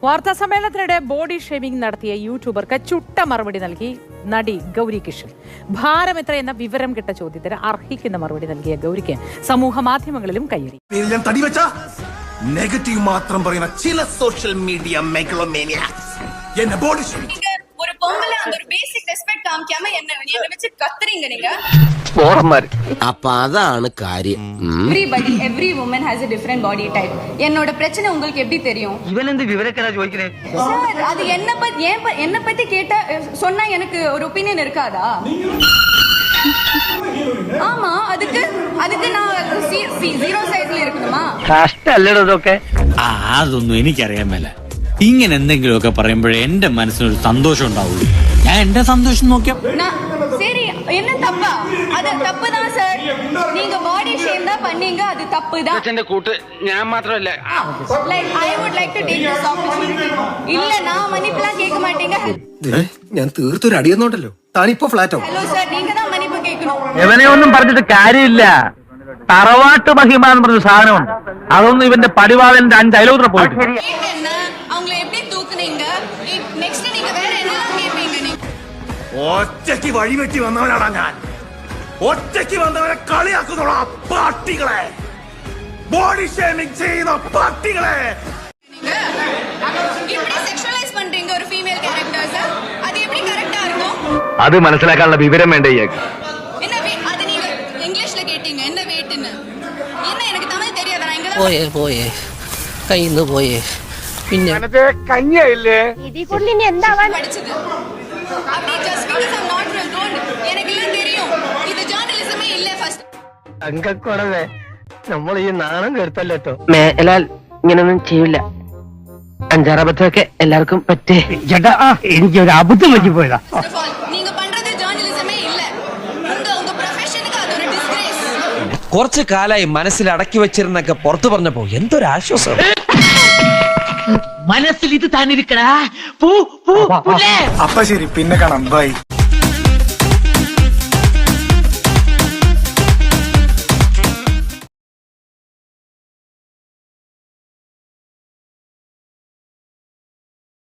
വാർത്താസമ്മേളനത്തിനിടെ body shaming നടത്തിയ യൂട്യൂബർക്ക് ചുട്ട മറുപടി നൽകി നടി ഗൗരി കിഷൻ. ഭാരം എത്ര എന്ന വിവരം കിട്ട ചോദ്യത്തിന് അർഹിക്കുന്ന മറുപടി നൽകിയ ഗൗരിക്ക് സമൂഹ മാധ്യമങ്ങളിലും കയ്യടി. നെഗറ്റീവ് മാത്രം പറയുന്ന ചില സോഷ്യൽ മീഡിയ എന്നെ ബോഡി ഷേമിംഗ് ஒரு பொம்பளை அந்த ஒரு பேசிக் ரெஸ்பெக்ட் காமிக்காம என்ன வெச்சு கத்துறீங்க நீங்க. அப்ப அതാണ് காரியம். Every woman has a different body type. என்னோட பிரச்சனை உங்களுக்கு எப்படி தெரியும்? இவன் இந்த விவரக்கடா ஜோதிக்கிறேன் சார், அது என்ன பத்தி கேட்டா சொன்னா எனக்கு ஒரு ஒபினியன் இருக்காதா? ஆமா, அதுக்கு நான் zero sizeல இருக்கணுமா? കഷ്ടല്ലടോ ഇതൊക്കെ. അതൊന്നും എനിക്കറിയാൻ മേല. ഇങ്ങനെ എന്തെങ്കിലുമൊക്കെ പറയുമ്പോഴേ എന്റെ മനസ്സിനൊരു സന്തോഷം ഉണ്ടാവുള്ളൂ. ഞാൻ എന്റെ സന്തോഷം നോക്കിയാ சரி, என்ன தப்பா? அது தப்பு தான் சார். நீங்க பாடி ஷேம் தான் பண்ணீங்க, அது தப்பு தான். അച്ഛന്റെ കൂട്ട് ഞാൻ മാത്രമല്ല. Like I would like to take this opportunity. இல்ல, நான் மன்னிப்புலாம் கேட்க மாட்டேங்க. ഞാൻ തീർത്തൊരു അടിയെന്നോട്ടല്ലോ താനിപ്പോ ഫ്ലാറ്റോ. ഹലോ സാർ, நீங்க தான் மன்னிப்பு கேட்கணும். ഇവനെ ഒന്നും പറഞ്ഞിട്ട് കാര്യമില്ല. തറവാട്ട് മഹിമ എന്ന് പറഞ്ഞ സാധനമുണ്ട്. അതൊന്നും ഇവന്റെ പടിവാളന്റെ 5 അയലോത്ര പോയിട്ട്. என்ன அவங்களை எப்படி தூக்குனீங்க? நெக்ஸ்ட் நீங்க வேற என்னலாம் கேட்பீங்க? நீங்க ഒറ്റയ്ക്ക് വഴിവെട്ടി വന്നവനാടാ ഞാൻ. ഒറ്റയ്ക്ക് വന്നവരെ കളിയാക്കുന്നോളാ പാർട്ടികളെ, ബോഡി ഷേമിംഗ് ചെയ്യുന്ന പാർട്ടികളെ. இப்படி செக்ஷுவலைஸ் பண்றீங்க ஒரு ஃபீமேல் கேரக்டர்ஸ். அது எப்படி கரெக்ட்டா இருக்கும்? അത് മനസ്സിലാക്കാനുള്ള വിവരം വേണ്ട ഇയാൾക്ക്. என்ன அது நீங்க இங்கிலீஷ்ல கேட்டீங்க என்ன வெயிட்னு. என்ன எனக்கு தமிழ் தெரியாது. நான் இங்க പോയേ കയ്യിന്ന് പോയേ. പിന്നെ കഞ്ഞില്ലേ படிச்சது. அப்படி just because I'm not from don't எனக்கு எல்லாம் தெரியும். இது ஜர்னலிசமே இல்ல ஃபர்ஸ்ட். അങ്കക്കുറവേ, നമ്മൾ ഈ നാണം കേട്ടല്ലോ. മേലാൽ ഇങ്ങനൊന്നും ചെയ്യില്ല. 5-6 അബദ്ധമൊക്കെ എല്ലാവർക്കും പറ്റേ. ചേട്ടാ, എനിക്ക് ഒരു അബദ്ധം പറ്റി പോയതാ. நீங்க பண்றது ஜர்னலிசமே இல்ல. உங்க പ്രൊഫഷനുக்கு அது ஒரு disgrace. കുറച്ചു കാലായി മനസ്സിൽ അടക്കി വെച്ചിരുന്നൊക്കെ പുറത്തു പറഞ്ഞപ്പോ എന്തൊരു ആശ്വാസം. മനസ്സിൽ ഇത് താനിരിക്കടാ. അപ്പൊ ശരി, പിന്നെ കാണാം. ബൈ.